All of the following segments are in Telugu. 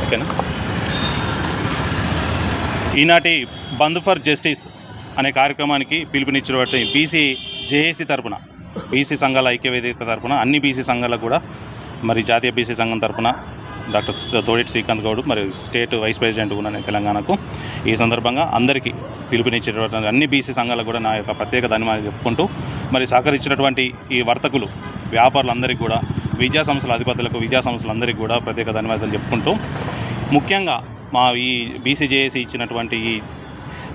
ఓకేనా. ఈనాటి బంద్ ఫర్ జస్టిస్ అనే కార్యక్రమానికి పిలుపునిచ్చినటువంటి బీసీ జేఏసీ తరపున, బీసీ సంఘాల ఐక్యవేదిక తరపున అన్ని బీసీ సంఘాలకు కూడా, మరి జాతీయ బీసీ సంఘం తరపున డాక్టర్ తోడేటి శ్రీకాంత్ గౌడ్, మరి స్టేట్ వైస్ ప్రెసిడెంట్ కూడా తెలంగాణకు, ఈ సందర్భంగా అందరికీ పిలుపునిచ్చినటువంటి అన్ని బీసీ సంఘాలకు కూడా నా యొక్క ప్రత్యేక ధన్యవాదాలు చెప్పుకుంటూ, మరి సహకరించినటువంటి ఈ వర్తకులు, వ్యాపారులందరికీ కూడా, విద్యా సంస్థల అధిపతులకు, విద్యా సంస్థలందరికీ కూడా ప్రత్యేక ధన్యవాదాలు చెప్పుకుంటూ, ముఖ్యంగా మా ఈ బీసీజేఏసీ ఇచ్చినటువంటి ఈ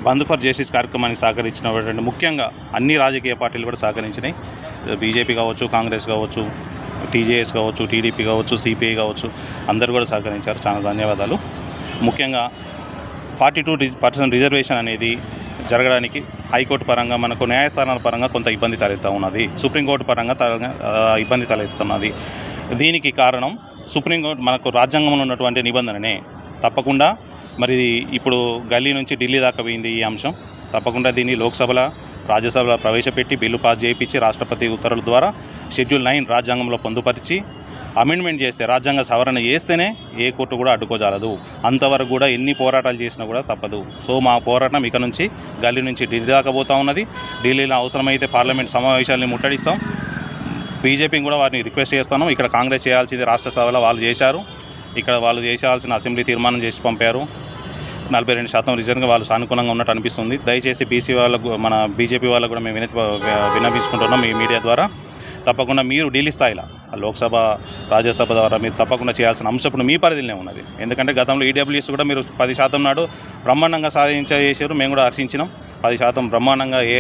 బంద్ ఫర్ జస్టిస్ కార్యక్రమానికి సహకరించినటువంటి ముఖ్యంగా అన్ని రాజకీయ పార్టీలు కూడా సహకరించినాయి. బీజేపీ కావచ్చు, కాంగ్రెస్ కావచ్చు, టీజేఎస్ కావచ్చు, టీడీపీ కావచ్చు, సిపిఐ కావచ్చు, అందరూ కూడా సహకరించారు. చాలా ధన్యవాదాలు. ముఖ్యంగా 42% రిజర్వేషన్ అనేది జరగడానికి హైకోర్టు పరంగా, మనకు న్యాయస్థానాల పరంగా కొంత ఇబ్బంది తలెత్తా ఉన్నది, సుప్రీంకోర్టు పరంగా ఇబ్బంది తలెత్తుతున్నది. దీనికి కారణం సుప్రీంకోర్టు మనకు రాజ్యాంగంలో ఉన్నటువంటి నిబంధననే. తప్పకుండా మరి ఇప్పుడు గల్లీ నుంచి ఢిల్లీ దాకా పోయింది ఈ అంశం. తప్పకుండా దీన్ని లోక్సభలో, రాజ్యసభలో ప్రవేశపెట్టి బిల్లు పాస్ చేయించి రాష్ట్రపతి ఉత్తర్వుల ద్వారా షెడ్యూల్ 9 రాజ్యాంగంలో పొందుపరిచి అమెండ్మెంట్ చేస్తే, రాజ్యాంగ సవరణ చేస్తేనే ఏ కోర్టు కూడా అడ్డుకోజాలదు. అంతవరకు కూడా ఎన్ని పోరాటాలు చేసినా కూడా తప్పదు. సో మా పోరాటం ఇక నుంచి గల్లీ నుంచి ఢిల్లీ దాకా పోతూ ఉన్నది. ఢిల్లీలో అవసరమైతే పార్లమెంట్ సమావేశాలని ముట్టడిస్తాం. బీజేపీని కూడా వారిని రిక్వెస్ట్ చేస్తున్నాం. ఇక్కడ కాంగ్రెస్ చేయాల్సింది రాష్ట్ర సభలో వాళ్ళు చేశారు, ఇక్కడ వాళ్ళు చేయాల్సిన అసెంబ్లీ తీర్మానం చేసి పంపారు. 42% రిజర్వ్గా వాళ్ళు సానుకూలంగా ఉన్నట్టు అనిపిస్తుంది. దయచేసి బీసీ వాళ్ళకు, మన బీజేపీ వాళ్ళకు కూడా మేము విన్నవించుకుంటున్నాం ఈ మీడియా ద్వారా. తప్పకుండా మీరు ఢిల్లీ స్థాయిలో లోక్సభ, రాజ్యసభ ద్వారా మీరు తప్పకుండా చేయాల్సిన అంశం ఇప్పుడు మీ పరిధిలోనే ఉన్నది. ఎందుకంటే గతంలో ఈడబ్ల్యూఎస్ కూడా మీరు 10% నాడు బ్రహ్మాండంగా సాధించేసారు. మేము కూడా హర్షించినాం. 10% బ్రహ్మాండంగా ఏ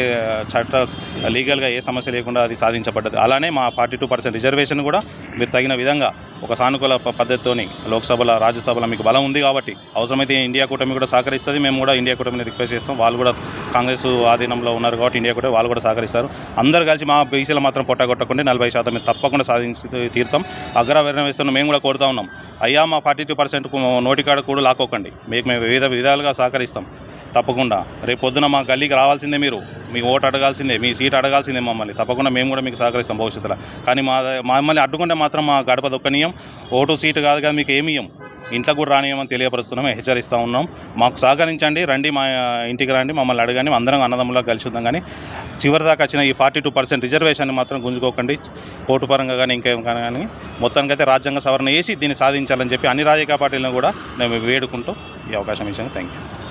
లీగల్గా ఏ సమస్య లేకుండా అది సాధించబడ్డది. అలానే మా 42% రిజర్వేషన్ కూడా మీరు తగిన విధంగా ఒక సానుకూల పద్ధతితోని లోక్సభలో, రాజ్యసభలో మీకు బలం ఉంది కాబట్టి అవసరమైతే ఇండియా కూటమి కూడా సహకరిస్తుంది. మేము కూడా ఇండియా కూటమిని రిక్వెస్ట్ చేస్తాం. వాళ్ళు కూడా కాంగ్రెస్ ఆధీనంలో ఉన్నారు కాబట్టి ఇండియా కూటమి వాళ్ళు కూడా సహకరిస్తారు. అందరూ కలిసి మా బీసీలు మాత్రం పొట్టగొట్టకుండా 40% మీరు తప్పకుండా సాధించి తీర్థం. అగ్రవర్ణం వేస్తున్న మేము కూడా కోరుతా ఉన్నాం. అయ్యా మా 42% నోటికాడ కూడా లాక్కోకండి, మేము వివిధ విధాలుగా సహకరిస్తాం. తప్పకుండా రేపు పొద్దున మా గల్లీకి రావాల్సిందే, మీరు మీ ఓటు అడగాల్సిందే, మీ సీట్ అడగాల్సిందే మమ్మల్ని. తప్పకుండా మేము కూడా మీకు సహకరిస్తాం భవిష్యత్తులో. కానీ మమ్మల్ని అడ్డుకుంటే మాత్రం మా గడప దొక్కనీయం, ఓటు సీటు కాదు కదా మీకు ఏమీయం, ఇంట్లో కూడా రానియమని తెలియపరుస్తున్నాం, హెచ్చరిస్తూ ఉన్నాం. మాకు సహకరించండి, రండి, మా ఇంటికి రండి, మమ్మల్ని అడగండి, అందరం అన్నదమ్ములా కలిసి ఉందాం. కానీ చివరిదాకా వచ్చిన ఈ 42% రిజర్వేషన్ మాత్రం గుంజుకోకండి, కోర్టు పరంగా కానీ ఇంకేం కానీ. మొత్తానికైతే రాజ్యాంగ సవరణ చేసి దీన్ని సాధించాలని చెప్పి అన్ని రాజకీయ పార్టీలను కూడా మేము వేడుకుంటూ ఈ అవకాశం ఇచ్చాను. Thank you.